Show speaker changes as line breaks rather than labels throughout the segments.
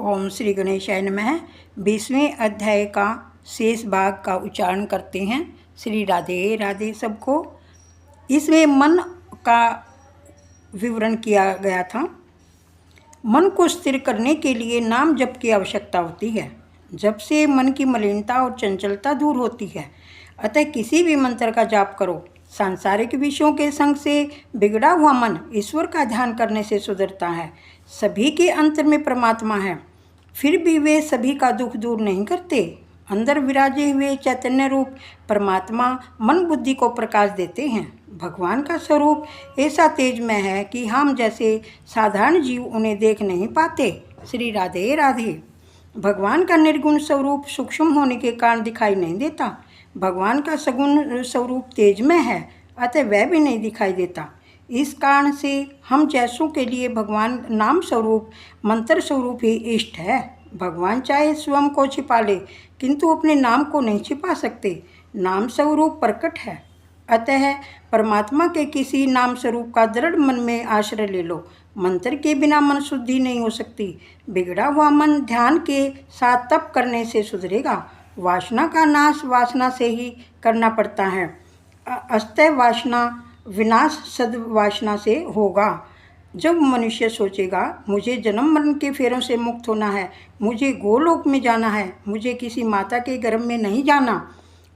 ओम श्री गणेशाय नमः। 20वें अध्याय का शेष भाग का उच्चारण करते हैं। श्री राधे राधे सबको। इसमें मन का विवरण किया गया था। मन को स्थिर करने के लिए नाम जप की आवश्यकता होती है। जप से मन की मलिनता और चंचलता दूर होती है। अतः किसी भी मंत्र का जाप करो। सांसारिक विषयों के संग से बिगड़ा हुआ मन ईश्वर का ध्यान करने से सुधरता है। सभी के अंतर में परमात्मा है, फिर भी वे सभी का दुख दूर नहीं करते। अंदर विराजे हुए चैतन्य रूप परमात्मा मन बुद्धि को प्रकाश देते हैं। भगवान का स्वरूप ऐसा तेजमय है कि हम जैसे साधारण जीव उन्हें देख नहीं पाते। श्री राधे राधे। भगवान का निर्गुण स्वरूप सूक्ष्म होने के कारण दिखाई नहीं देता। भगवान का सगुण स्वरूप तेजमय है, अतः वह भी नहीं दिखाई देता। इस कारण से हम जैसों के लिए भगवान नाम स्वरूप मंत्र स्वरूप ही इष्ट है। भगवान चाहे स्वयं को छिपा ले, किंतु अपने नाम को नहीं छिपा सकते। नाम स्वरूप प्रकट है, अतः परमात्मा के किसी नाम स्वरूप का दृढ़ मन में आश्रय ले लो। मंत्र के बिना मन शुद्धि नहीं हो सकती। बिगड़ा हुआ मन ध्यान के साथ तप करने से सुधरेगा। वासना का नाश वासना से ही करना पड़ता है। अस्तः वासना विनाश सद्वासना से होगा। जब मनुष्य सोचेगा मुझे जन्म मरण के फेरों से मुक्त होना है, मुझे गोलोक में जाना है, मुझे किसी माता के गर्भ में नहीं जाना,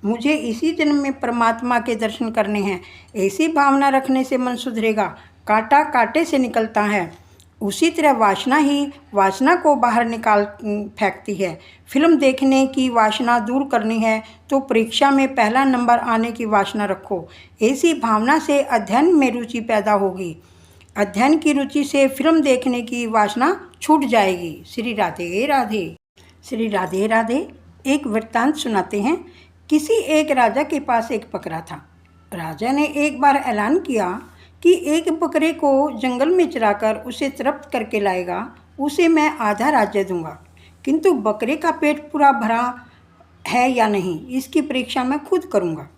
मुझे इसी जन्म में परमात्मा के दर्शन करने हैं, ऐसी भावना रखने से मन सुधरेगा। कांटा कांटे से निकलता है, उसी तरह वासना ही वासना को बाहर निकाल फेंकती है। फिल्म देखने की वासना दूर करनी है तो परीक्षा में पहला नंबर आने की वासना रखो। ऐसी भावना से अध्ययन में रुचि पैदा होगी। अध्ययन की रुचि से फिल्म देखने की वासना छूट जाएगी। श्री राधे राधे। श्री राधे राधे। एक वृत्तांत सुनाते हैं। किसी एक राजा के पास एक बकरा था। राजा ने एक बार ऐलान किया कि एक बकरे को जंगल में चराकर उसे तृप्त करके लाएगा, उसे मैं आधा राज्य दूंगा, किंतु बकरे का पेट पूरा भरा है या नहीं, इसकी परीक्षा मैं खुद करूंगा।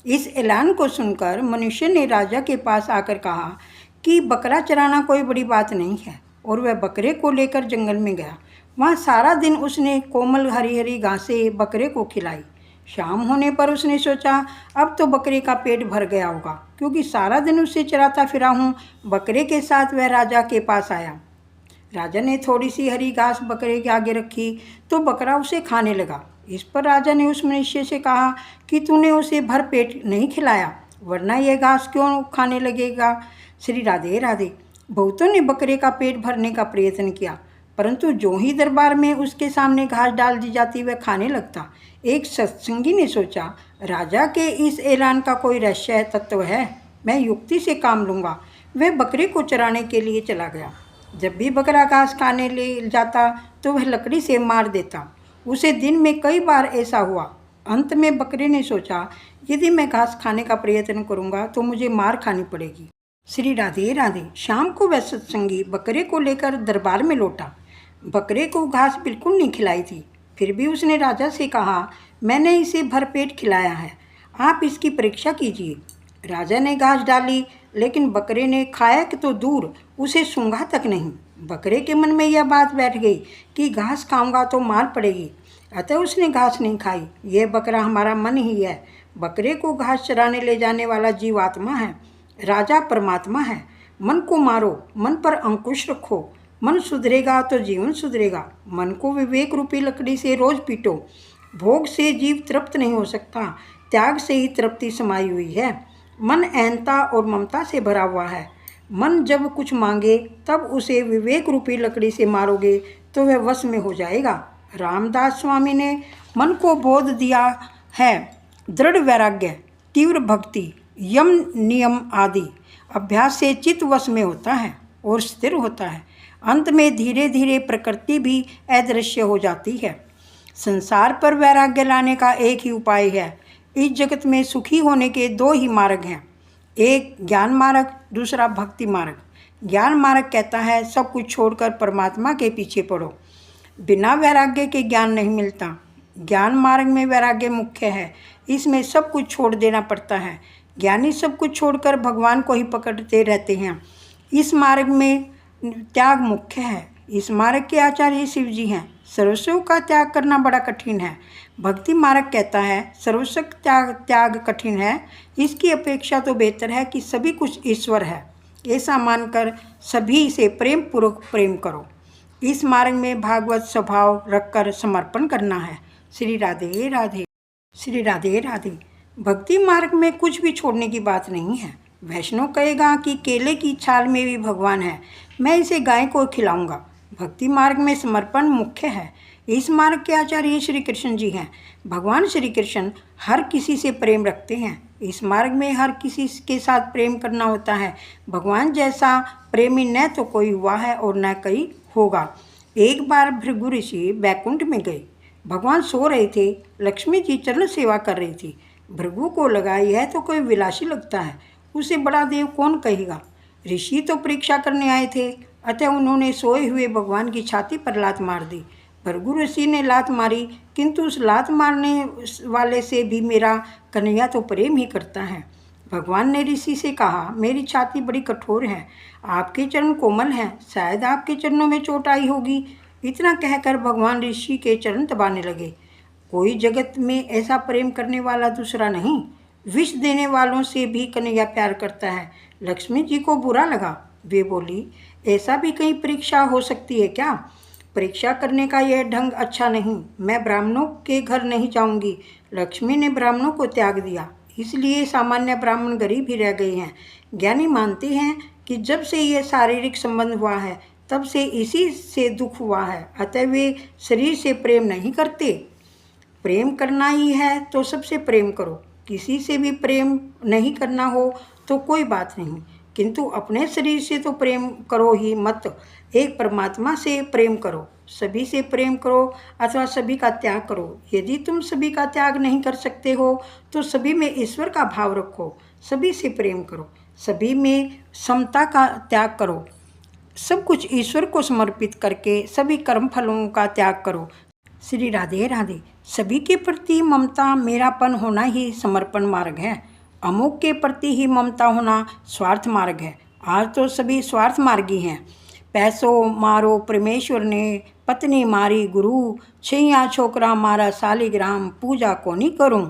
इस ऐलान को सुनकर मनुष्य ने राजा के पास आकर कहा कि बकरा चराना कोई बड़ी बात नहीं है, और वह बकरे को लेकर जंगल में गया। वहाँ सारा दिन उसने कोमल हरी हरी घासें बकरे को खिलाई। शाम होने पर उसने सोचा अब तो बकरे का पेट भर गया होगा, क्योंकि सारा दिन उसे चराता फिरा हूँ। बकरे के साथ वह राजा के पास आया। राजा ने थोड़ी सी हरी घास बकरे के आगे रखी तो बकरा उसे खाने लगा। इस पर राजा ने उस मनुष्य से कहा कि तूने उसे भर पेट नहीं खिलाया, वरना यह घास क्यों खाने लगेगा। श्री राधे राधे। बहुतों ने बकरे का पेट भरने का प्रयत्न किया, परंतु जो ही दरबार में उसके सामने घास डाल दी जाती वह खाने लगता। एक सत्संगी ने सोचा राजा के इस ऐलान का कोई रहस्य तत्व है, मैं युक्ति से काम लूँगा। वह बकरे को चराने के लिए चला गया। जब भी बकरा घास खाने ले जाता तो वह लकड़ी से मार देता। उसे दिन में कई बार ऐसा हुआ। अंत में बकरे ने सोचा यदि मैं घास खाने का प्रयत्न करूँगा तो मुझे मार खानी पड़ेगी। श्री राधे राधे। शाम को वह सत्संगी बकरे को लेकर दरबार में लौटा। बकरे को घास बिल्कुल नहीं खिलाई थी, फिर भी उसने राजा से कहा मैंने इसे भरपेट खिलाया है, आप इसकी परीक्षा कीजिए। राजा ने घास डाली, लेकिन बकरे ने खाया कि तो दूर, उसे सूंघा तक नहीं। बकरे के मन में यह बात बैठ गई कि घास खाऊंगा तो मार पड़ेगी, अतः उसने घास नहीं खाई। यह बकरा हमारा मन ही है। बकरे को घास चराने ले जाने वाला जीवात्मा है, राजा परमात्मा है। मन को मारो, मन पर अंकुश रखो। मन सुधरेगा तो जीवन सुधरेगा। मन को विवेक रूपी लकड़ी से रोज पीटो। भोग से जीव तृप्त नहीं हो सकता, त्याग से ही तृप्ति समाई हुई है। मन अहंता और ममता से भरा हुआ है। मन जब कुछ मांगे तब उसे विवेक रूपी लकड़ी से मारोगे तो वह वश में हो जाएगा। रामदास स्वामी ने मन को बोध दिया है दृढ़ वैराग्य, तीव्र भक्ति, यम नियम आदि अभ्यास से चित्त वश में होता है और स्थिर होता है। अंत में धीरे धीरे प्रकृति भी अदृश्य हो जाती है। संसार पर वैराग्य लाने का एक ही उपाय है। इस जगत में सुखी होने के दो ही मार्ग हैं, एक ज्ञान मार्ग, दूसरा भक्ति मार्ग। ज्ञान मार्ग कहता है सब कुछ छोड़कर परमात्मा के पीछे पड़ो। बिना वैराग्य के ज्ञान नहीं मिलता। ज्ञान मार्ग में वैराग्य मुख्य है, इसमें सब कुछ छोड़ देना पड़ता है। ज्ञानी सब कुछ छोड़कर भगवान को ही पकड़ते रहते हैं। इस मार्ग में त्याग मुख्य है। इस मार्ग के आचार्य शिव जी हैं। सर्वस्व का त्याग करना बड़ा कठिन है। भक्ति मार्ग कहता है सर्वस्व त्याग कठिन है, इसकी अपेक्षा तो बेहतर है कि सभी कुछ ईश्वर है, ऐसा मानकर सभी से प्रेम पूर्वक प्रेम करो। इस मार्ग में भागवत स्वभाव रखकर समर्पण करना है। श्री राधे राधे। श्री राधे राधे। भक्ति मार्ग में कुछ भी छोड़ने की बात नहीं है। वैष्णव कहेगा कि केले की छाल में भी भगवान है, मैं इसे गाय को खिलाऊंगा। भक्ति मार्ग में समर्पण मुख्य है। इस मार्ग के आचार्य श्री कृष्ण जी हैं। भगवान श्री कृष्ण हर किसी से प्रेम रखते हैं। इस मार्ग में हर किसी के साथ प्रेम करना होता है। भगवान जैसा प्रेमी न तो कोई हुआ है और न कोई होगा। एक बार भृगु ऋषि बैकुंठ में गए। भगवान सो रहे थे, लक्ष्मी जी चरण सेवा कर रही थी। भृगु को लगा यह तो कोई विलासी लगता है, उसे बड़ा देव कौन कहेगा। ऋषि तो परीक्षा करने आए थे, अतः उन्होंने सोए हुए भगवान की छाती पर लात मार दी। भृगु ऋषि ने लात मारी, किंतु उस लात मारने वाले से भी मेरा कन्हैया तो प्रेम ही करता है। भगवान ने ऋषि से कहा, मेरी छाती बड़ी कठोर है, आपके चरण कोमल हैं, शायद आपके चरणों में चोट आई होगी। इतना कहकर भगवान ऋषि के चरण दबाने लगे। कोई जगत में ऐसा प्रेम करने वाला दूसरा नहीं। विष देने वालों से भी कन्हैया प्यार करता है। लक्ष्मी जी को बुरा लगा। वे बोली, ऐसा भी कहीं परीक्षा हो सकती है क्या? परीक्षा करने का यह ढंग अच्छा नहीं। मैं ब्राह्मणों के घर नहीं जाऊंगी। लक्ष्मी ने ब्राह्मणों को त्याग दिया, इसलिए सामान्य ब्राह्मण गरीब ही रह गए हैं। ज्ञानी मानते हैं कि जब से यह शारीरिक संबंध हुआ है तब से इसी से दुख हुआ है, अतः वे शरीर से प्रेम नहीं करते। प्रेम करना ही है तो सबसे प्रेम करो। किसी से भी प्रेम नहीं करना हो तो कोई बात नहीं, किंतु अपने शरीर से तो प्रेम करो ही मत। एक परमात्मा से प्रेम करो, सभी से प्रेम करो अथवा सभी का त्याग करो। यदि तुम सभी का त्याग नहीं कर सकते हो तो सभी में ईश्वर का भाव रखो, सभी से प्रेम करो, सभी में समता का त्याग करो, सब कुछ ईश्वर को समर्पित करके सभी कर्म फलों का त्याग करो। श्री राधे राधे। सभी के प्रति ममता मेरापन होना ही समर्पण मार्ग है। अमुक के प्रति ही ममता होना स्वार्थ मार्ग है। आज तो सभी स्वार्थ मार्गी हैं। पैसों मारो परमेश्वर ने, पत्नी मारी गुरु, छैया छोकरा मारा सालिग्राम, पूजा को नहीं करूं।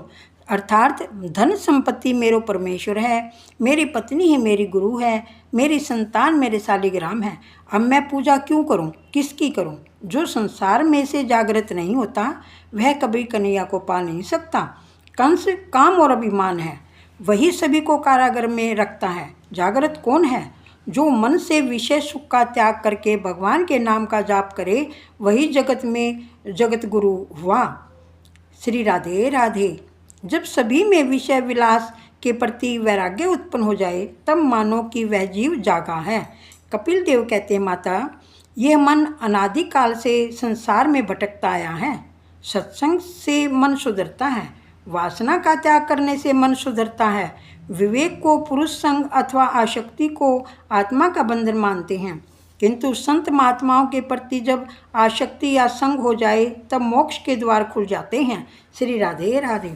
अर्थात धन संपत्ति मेरो परमेश्वर है, मेरी पत्नी ही मेरी गुरु है, मेरी संतान मेरे शालिग्राम है। अब मैं पूजा क्यों करूं, किसकी करूं? जो संसार में से जागृत नहीं होता वह कभी कन्हैया को पा नहीं सकता। कंस काम और अभिमान है, वही सभी को कारागार में रखता है। जागृत कौन है? जो मन से विषय सुख का त्याग करके भगवान के नाम का जाप करे, वही जगत में जगत गुरु हुआ। श्री राधे राधे। जब सभी में विषय विलास के प्रति वैराग्य उत्पन्न हो जाए तब मानो कि वह जीव जागा है। कपिल देव कहते हैं, माता यह मन अनादिकाल से संसार में भटकता आया है। सत्संग से मन सुधरता है, वासना का त्याग करने से मन सुधरता है। विवेक को पुरुष संग अथवा आसक्ति को आत्मा का बंधन मानते हैं, किंतु संत महात्माओं के प्रति जब आसक्ति या संग हो जाए तब मोक्ष के द्वार खुल जाते हैं। श्री राधे राधे।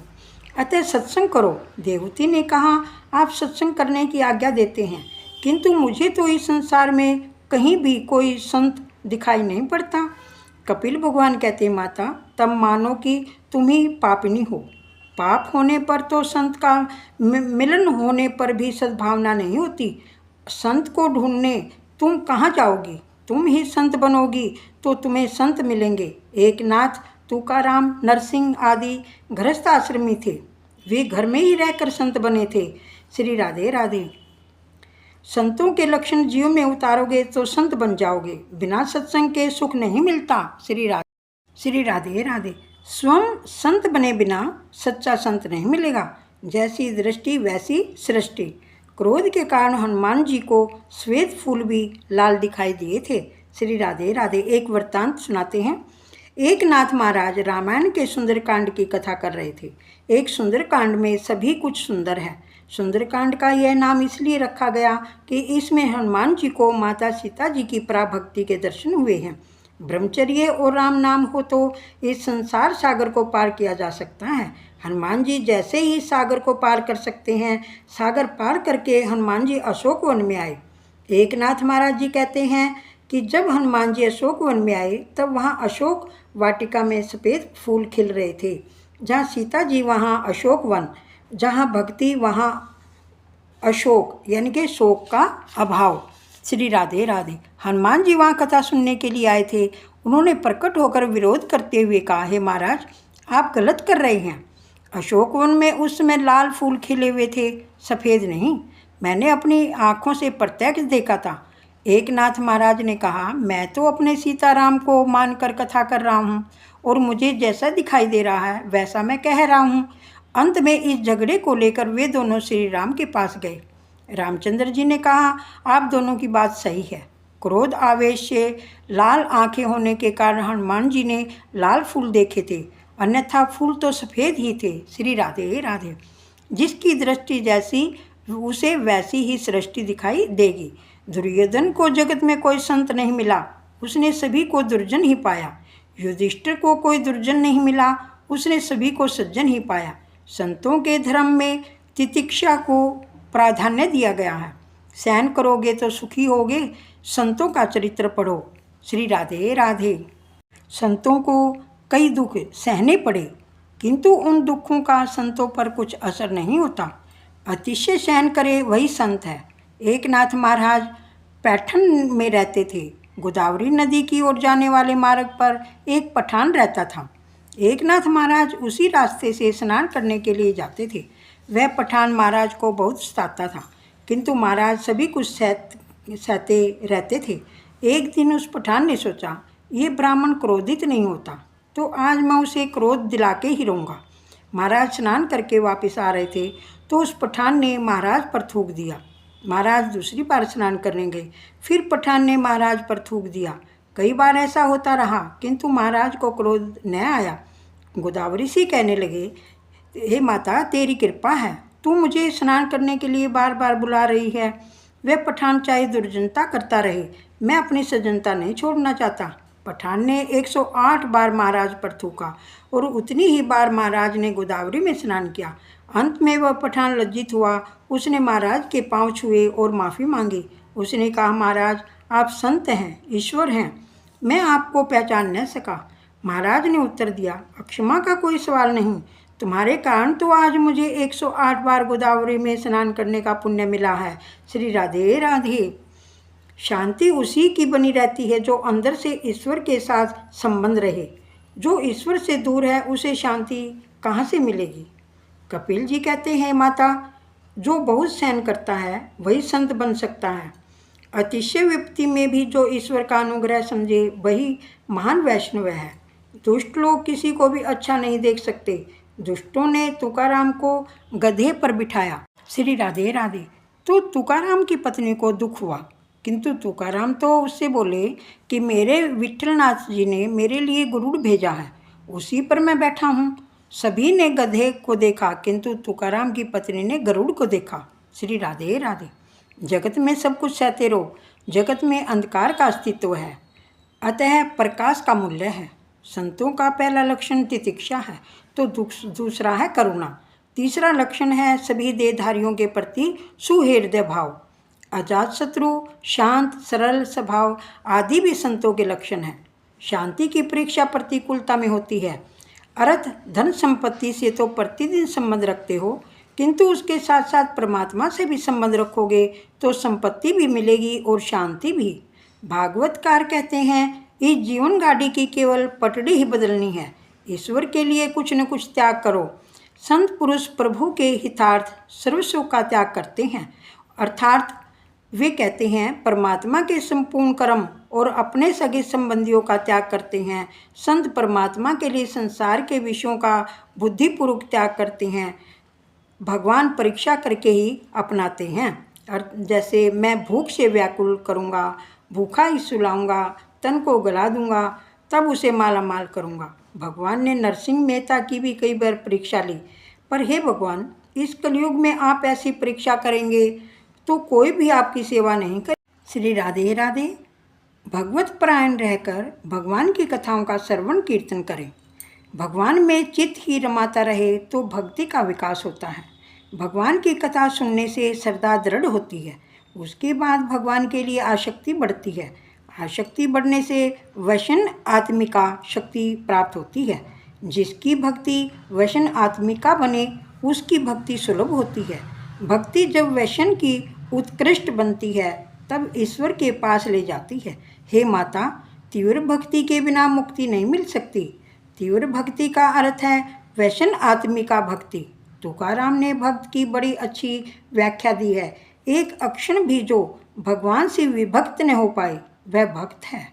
अतः सत्संग करो। देवती ने कहा, आप सत्संग करने की आज्ञा देते हैं, किंतु मुझे तो इस संसार में कहीं भी कोई संत दिखाई नहीं पड़ता। कपिल भगवान कहते, माता तब मानो कि तुम ही पापिनी हो। पाप होने पर तो संत का मिलन होने पर भी सद्भावना नहीं होती। संत को ढूंढने तुम कहाँ जाओगी? तुम ही संत बनोगी तो तुम्हें संत मिलेंगे। एक नाथ, तुकाराम, नरसिंह आदि गृहस्थ आश्रमी थे, वे घर में ही रहकर संत बने थे। श्री राधे राधे। संतों के लक्षण जीव में उतारोगे तो संत बन जाओगे। बिना सत्संग के सुख नहीं मिलता। श्री राधे राधे। स्वयं संत बने बिना सच्चा संत नहीं मिलेगा। जैसी दृष्टि वैसी सृष्टि। क्रोध के कारण हनुमान जी को श्वेत फूल भी लाल दिखाई दिए थे। श्री राधे राधे। एक वृत्तांत सुनाते हैं। एक नाथ महाराज रामायण के सुंदरकांड की कथा कर रहे थे। एक सुंदरकांड में सभी कुछ सुंदर है। सुंदरकांड का यह नाम इसलिए रखा गया कि इसमें हनुमान जी को माता सीता जी की पराभक्ति के दर्शन हुए हैं। ब्रह्मचर्य और राम नाम हो तो इस संसार सागर को पार किया जा सकता है। हनुमान जी जैसे ही सागर को पार कर सकते हैं, सागर पार करके हनुमान जी अशोक वन में आए। एक नाथ महाराज जी कहते हैं कि जब हनुमान जी अशोक वन में आए तब वहाँ अशोक वाटिका में सफ़ेद फूल खिल रहे थे। जहाँ सीता जी वहाँ अशोक वन, जहाँ भक्ति वहाँ अशोक, यानी कि शोक का अभाव। श्री राधे राधे। हनुमान जी वहाँ कथा सुनने के लिए आए थे। उन्होंने प्रकट होकर विरोध करते हुए कहा, हे महाराज, आप गलत कर रहे हैं। अशोक वन में उस समय लाल फूल खिले हुए थे, सफ़ेद नहीं। मैंने अपनी आँखों से प्रत्यक्ष देखा था। एकनाथ महाराज ने कहा, मैं तो अपने सीताराम को मानकर कथा कर रहा हूँ और मुझे जैसा दिखाई दे रहा है वैसा मैं कह रहा हूँ। अंत में इस झगड़े को लेकर वे दोनों श्री राम के पास गए। रामचंद्र जी ने कहा, आप दोनों की बात सही है। क्रोध आवेश से लाल आंखें होने के कारण हनुमान जी ने लाल फूल देखे थे, अन्यथा फूल तो सफ़ेद ही थे। श्री राधे राधे। जिसकी दृष्टि जैसी उसे वैसी ही सृष्टि दिखाई देगी। दुर्योधन को जगत में कोई संत नहीं मिला, उसने सभी को दुर्जन ही पाया। युधिष्ठिर को कोई दुर्जन नहीं मिला, उसने सभी को सज्जन ही पाया। संतों के धर्म में तितिक्षा को प्राधान्य दिया गया है। सहन करोगे तो सुखी होगे। संतों का चरित्र पढ़ो। श्री राधे राधे। संतों को कई दुख सहने पड़े, किंतु उन दुखों का संतों पर कुछ असर नहीं होता। अतिशय सहन करे वही संत है। एकनाथ महाराज पैठन में रहते थे। गोदावरी नदी की ओर जाने वाले मार्ग पर एक पठान रहता था। एकनाथ महाराज उसी रास्ते से स्नान करने के लिए जाते थे। वह पठान महाराज को बहुत सताता था, किंतु महाराज सभी कुछ सहते रहते थे। एक दिन उस पठान ने सोचा, ये ब्राह्मण क्रोधित नहीं होता तो आज मैं उसे क्रोध दिला के ही रहूँगा। महाराज स्नान करके वापस आ रहे थे तो उस पठान ने महाराज पर थूक दिया। महाराज दूसरी बार स्नान करने गए, फिर पठान ने महाराज पर थूक दिया। कई बार ऐसा होता रहा, किंतु महाराज को क्रोध न आया। गोदावरी से कहने लगे, हे माता, तेरी कृपा है, तू मुझे स्नान करने के लिए बार बार बुला रही है। वह पठान चाहे दुर्जनता करता रहे, मैं अपनी सज्जनता नहीं छोड़ना चाहता। पठान ने 108 बार महाराज पर थूका और उतनी ही बार महाराज ने गोदावरी में स्नान किया। अंत में वह पठान लज्जित हुआ। उसने महाराज के पांव छुए और माफ़ी मांगी। उसने कहा, महाराज, आप संत हैं, ईश्वर हैं, मैं आपको पहचान न सका। महाराज ने उत्तर दिया, अक्षमा का कोई सवाल नहीं, तुम्हारे कारण तो आज मुझे 108 बार गोदावरी में स्नान करने का पुण्य मिला है। श्री राधे राधे। शांति उसी की बनी रहती है जो अंदर से ईश्वर के साथ संबंध रहे। जो ईश्वर से दूर है उसे शांति कहाँ से मिलेगी। कपिल जी कहते हैं, माता, जो बहुत सहन करता है वही संत बन सकता है। अतिशय विपत्ति में भी जो ईश्वर का अनुग्रह समझे वही महान वैष्णव है। दुष्ट लोग किसी को भी अच्छा नहीं देख सकते। दुष्टों ने तुकाराम को गधे पर बिठाया। श्री राधे राधे। तो तुकाराम की पत्नी को दुख हुआ, किंतु तुकाराम तो उससे बोले कि मेरे विठलनाथ जी ने मेरे लिए गरुड़ भेजा है, उसी पर मैं बैठा हूँ। सभी ने गधे को देखा, किंतु तुकाराम की पत्नी ने गरुड़ को देखा। श्री राधे राधे। जगत में सब कुछ सहते रहो। जगत में अंधकार का अस्तित्व है, अतः प्रकाश का मूल्य है। संतों का पहला लक्षण तितिक्षा है, तो दूसरा है करुणा। तीसरा लक्षण है सभी देहधारियों के प्रति सुहृदय भाव। अजातशत्रु, शांत, सरल स्वभाव आदि भी संतों के लक्षण हैं। शांति की परीक्षा प्रतिकूलता में होती है। अर्थ धन संपत्ति से तो प्रतिदिन संबंध रखते हो, किंतु उसके साथ साथ परमात्मा से भी संबंध रखोगे तो संपत्ति भी मिलेगी और शांति भी। भागवतकार कहते हैं, इस जीवन गाड़ी की केवल पटड़ी ही बदलनी है। ईश्वर के लिए कुछ न कुछ त्याग करो। संत पुरुष प्रभु के हितार्थ सर्वस्व का त्याग करते हैं, अर्थात वे कहते हैं परमात्मा के संपूर्ण कर्म और अपने सगे संबंधियों का त्याग करते हैं। संत परमात्मा के लिए संसार के विषयों का बुद्धिपूर्वक त्याग करते हैं। भगवान परीक्षा करके ही अपनाते हैं। और जैसे मैं भूख से व्याकुल करूँगा, भूखा ही सुलाऊँगा, तन को गला दूँगा, तब उसे माला माल करूँगा। भगवान ने नरसिंह मेहता की भी कई बार परीक्षा ली, पर हे भगवान, इस कलयुग में आप ऐसी परीक्षा करेंगे तो कोई भी आपकी सेवा नहीं करे। श्री राधे राधे। भगवत परायण रहकर भगवान की कथाओं का श्रवण कीर्तन करें। भगवान में चित्त ही रमाता रहे तो भक्ति का विकास होता है। भगवान की कथा सुनने से श्रद्धा दृढ़ होती है, उसके बाद भगवान के लिए आसक्ति बढ़ती है। आसक्ति बढ़ने से वशन आत्मिका शक्ति प्राप्त होती है। जिसकी भक्ति वशन आत्मिका बने उसकी भक्ति सुलभ होती है। भक्ति जब वैष्णव की उत्कृष्ट बनती है तब ईश्वर के पास ले जाती है। हे माता, तीव्र भक्ति के बिना मुक्ति नहीं मिल सकती। तीव्र भक्ति का अर्थ है वैष्णव आत्मिका भक्ति। तुकाराम ने भक्त की बड़ी अच्छी व्याख्या दी है। एक अक्षण भी जो भगवान से विभक्त न हो पाए वह भक्त है।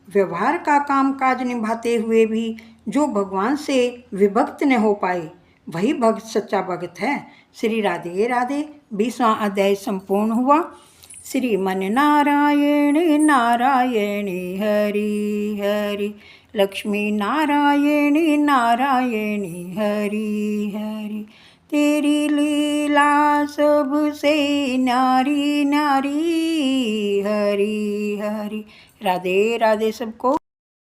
व्यवहार का काम काज निभाते हुए भी जो भगवान से विभक्त न हो पाए वही भक्त सच्चा भक्त है। श्री राधे राधे। 20वां अध्याय संपूर्ण हुआ। श्रीमन नारायण नारायण हरि हरि, लक्ष्मी नारायण नारायण हरि हरि। तेरी लीला सबसे न्यारी न्यारी, हरि हरि। राधे राधे सबको।